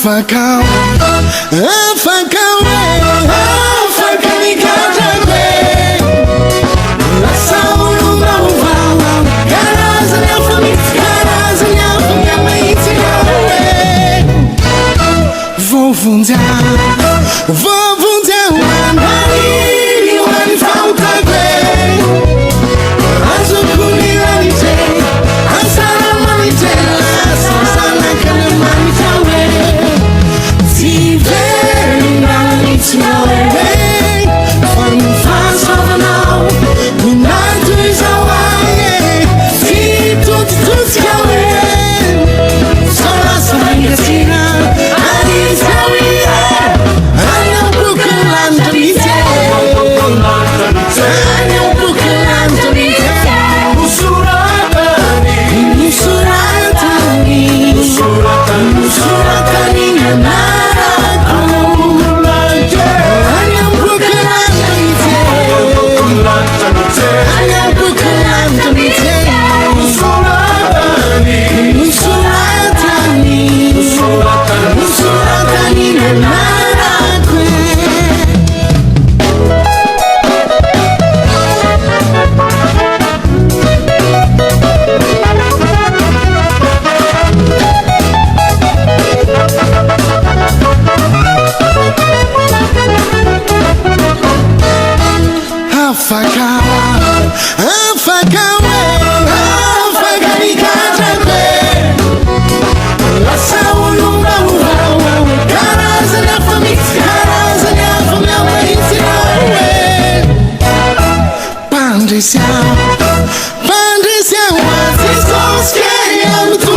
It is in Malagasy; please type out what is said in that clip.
Afaka, Afaka, Afaka ni kajabe. Rasolondraibe, vou fundar, one falta bem. Acho culianite, asara manite, asara canemanite. Se ver manite bem, quando faz não, o nato is away. Se tudo se away, só a sangue tira. Afaka, Afaka, Afaka ni kajabe. Rasolondraibe, caras na família, Pandricia, Pandricia, what is so scary? I'm too